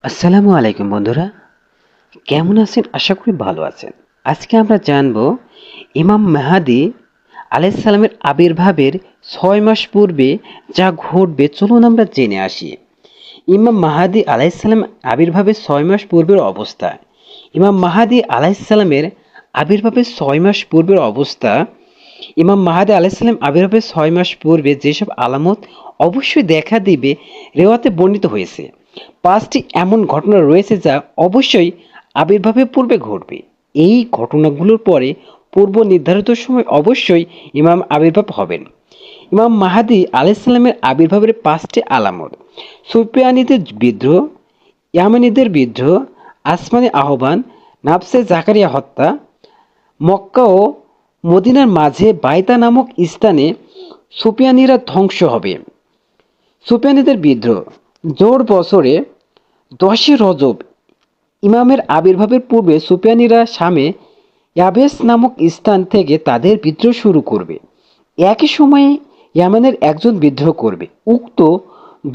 আসসালামু আলাইকুম বন্ধুরা, কেমন আছেন? আশা করি ভালো আছেন। আজকে আমরা জানব ইমাম মেহাদী আলাইহিস সালামের আবির্ভাবের ৬ মাস পূর্বে যা ঘটবে, চলুন আমরা জেনে আসি। ইমাম মাহাদী আলাইহিস সালাম আবির্ভাবের ৬ মাস পূর্বের অবস্থা। ইমাম মাহাদী আলাইহিস সালামের আবির্ভাবের ৬ মাস পূর্বের অবস্থা। ইমাম মাহাদী আলাইহিস সালাম আবির্ভাবের ৬ মাস পূর্বে যেসব আলামত অবশ্যই দেখা দিবে রেওয়াতে বর্ণিত হয়েছে। ৫টি এমন ঘটনা রয়েছে যা অবশ্যই আবির্ভাবের পূর্বে ঘটবে। এই ঘটনাগুলোর পরে পূর্ব নির্ধারিত সময় অবশ্যই ইমাম আবির্ভাব হবেন। ইমাম মাহাদী আলাইহিস সালামের আবির্ভাবের ৫টি আলামত: সুফিয়ানীদের বিদ্রোহ, ইয়ামানীদের বিদ্রোহ, আসমানী আহ্বান, নাফসে জাকারিয়া হত্যা, মক্কা ও মদিনার মাঝে বাইতা নামক স্থানে সুফিয়ানীরা ধ্বংস হবে। সুফিয়ানীদের বিদ্রোহ জোড় বছরে ১০ রজব ইমামের আবির্ভাবের পূর্বে সুফিয়ানীরা শামে ইয়াবেস নামক স্থান থেকে তাদের বিদ্রোহ শুরু করবে। একই সময়ে ইয়ামানের একজন বিদ্রোহ করবে। উক্ত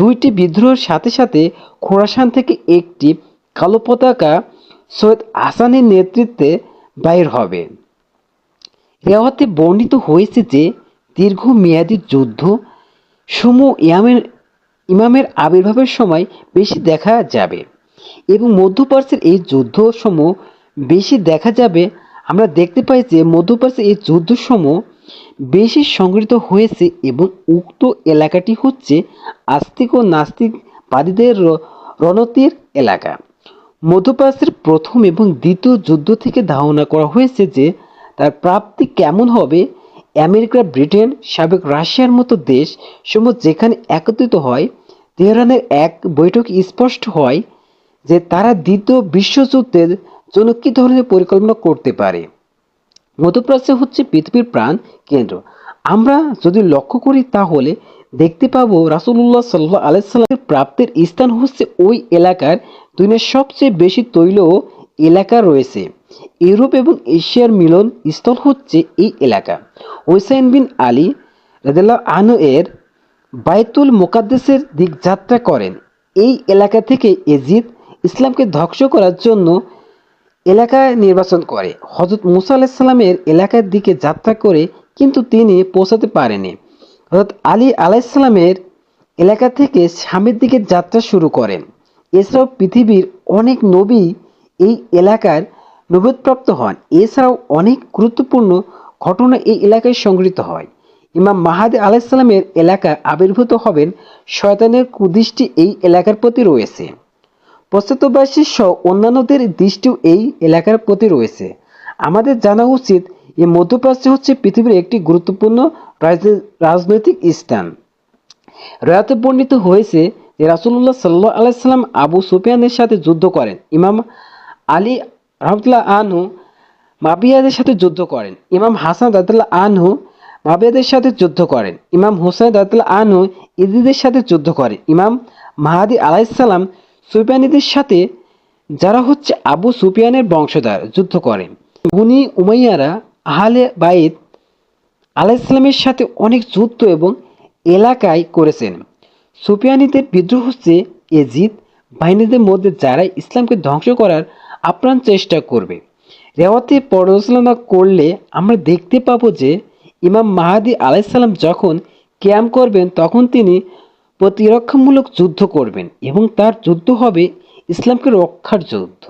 দুইটি বিদ্রোহের সাথে সাথে খোরাসান থেকে একটি কালো পতাকা সৈয়দ হাসানের নেতৃত্বে বাইর হবে। রেওয়াতে বর্ণিত হয়েছে যে দীর্ঘমেয়াদী যুদ্ধ সমূহ ইমামের আবির্ভাবের সময় বেশি দেখা যাবে এবং মধ্যপ্রাচ্যের এই যুদ্ধসমূহ বেশি দেখা যাবে। আমরা দেখতে পাই যে মধ্যপ্রাচ্যের এই যুদ্ধসমূহ বেশি সংঘটিত হয়েছে এবং উক্ত এলাকাটি হচ্ছে আস্তিক ও নাস্তিকবাদীদের রণতীর এলাকা। মধ্যপ্রাচ্যের প্রথম এবং দ্বিতীয় যুদ্ধ থেকে ধারণা করা হয়েছে যে তার প্রাপ্তি কেমন হবে। আমেরিকা, ব্রিটেন, সাবেক রাশিয়ার মতো দেশ সমূহ যেখানে একত্রিত হয়, তেহরানের এক বৈঠকে স্পষ্ট হয় যে তারা দ্বিতীয় বিশ্বযুদ্ধের জন্য কী ধরনের পরিকল্পনা করতে পারে। মধ্যপ্রাচ্য হচ্ছে পৃথিবীর প্রাণ কেন্দ্র। আমরা যদি লক্ষ্য করি তাহলে দেখতে পাবো রাসূলুল্লাহ সাল্লাল্লাহু আলাইহি সাল্লামের প্রাপ্তির স্থান হচ্ছে ওই এলাকার দুনিয়ার সবচেয়ে বেশি তৈল এলাকা রয়েছে। ইউরোপ এবং এশিয়ার মিলন স্থল হচ্ছে এই এলাকা। হুসাইন বিন আলী রাদিয়াল্লাহু আনহু এর বাইতুল মুকাদ্দাসের দিক যাত্রা করেন। এই এলাকা থেকে ইয়াজিদ ইসলামকে ধ্বংস করার জন্য এলাকা নির্বাচন করে। হযরত মুসা আলাইহিস সালামের এলাকার দিকে যাত্রা করে কিন্তু তিনি পৌঁছাতে পারেনি। হযরত আলী আলাইহিস সালামের এলাকা থেকে শামের দিকে যাত্রা শুরু করেন। এছাড়াও পৃথিবীর অনেক নবী এই এলাকার নবুয়তপ্রাপ্ত হন। এছাড়াও অনেক গুরুত্বপূর্ণ ঘটনা এই এলাকায় সংঘটিত হয়। ইমাম মাহাদী আলাইহিস সালামের এলাকায় আবির্ভূত হবেন। শয়তানের কুদৃষ্টি এই এলাকার প্রতি রয়েছে। পশ্চাত্যবাসী সহ অন্যান্যদের দৃষ্টিও এই এলাকার প্রতি রয়েছে। আমাদের জানা উচিত এই মধ্যপ্রাচ্য হচ্ছে পৃথিবীর একটি গুরুত্বপূর্ণ রাজনৈতিক স্থান। রেওয়াতে বর্ণিত হয়েছে যে রাসূলুল্লাহ সাল্লাল্লাহু আলাইহি সাল্লাম আবু সুফিয়ানের সাথে যুদ্ধ করেন। ইমাম আলী রাদিয়াল্লাহু আনহু মুআবিয়াদের সাথে যুদ্ধ করেন। ইমাম হাসান রাদিয়াল্লাহু আনহু মুআবিয়াদের সাথে যুদ্ধ করেন। ইমাম হুসাইন রাদিয়াল্লাহু আনহু ইয়াজিদের সাথে যুদ্ধ করেন। ইমাম মাহাদী আলাইহিস সালাম সুফিয়ানীদের সাথে, যারা হচ্ছে আবু সুফিয়ানের বংশধর, যুদ্ধ করেন। বনী উমাইয়ারা আহলে বাইত আলাইহিস সালামের সাথে অনেক যুদ্ধ এবং এলাকায় করেছেন। সুফিয়ানীদের বিদ্রোহ হচ্ছে ইয়াজিদ বাহিনীদের মধ্যে যারা ইসলামকে ধ্বংস করার আপ্রাণ চেষ্টা করবে। রেওয়াতে পর্যালোচনা করলে আমরা দেখতে পাবো যে ইমাম মাহাদী আলাইহিস সালাম যখন কিয়াম করবেন তখন তিনি প্রতিরক্ষামূলক যুদ্ধ করবেন এবং তার যুদ্ধ হবে ইসলামকে রক্ষার যুদ্ধ।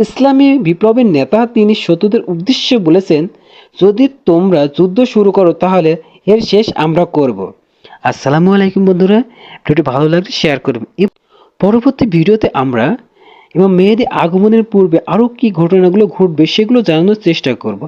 ইসলামী বিপ্লবের নেতা তিনি শত্রুদের উদ্দেশ্যে বলেছেন, যদি তোমরা যুদ্ধ শুরু করো তাহলে এর শেষ আমরা করব। আসসালামু আলাইকুম বন্ধুরা, ভিডিওটি ভালো লাগলে শেয়ার করবেন। পরবর্তী ভিডিওতে আমরা ইমাম মেহেদী আগমনের পূর্বে আরও কি ঘটনাগুলো ঘটবে সেগুলো জানানোর চেষ্টা করব।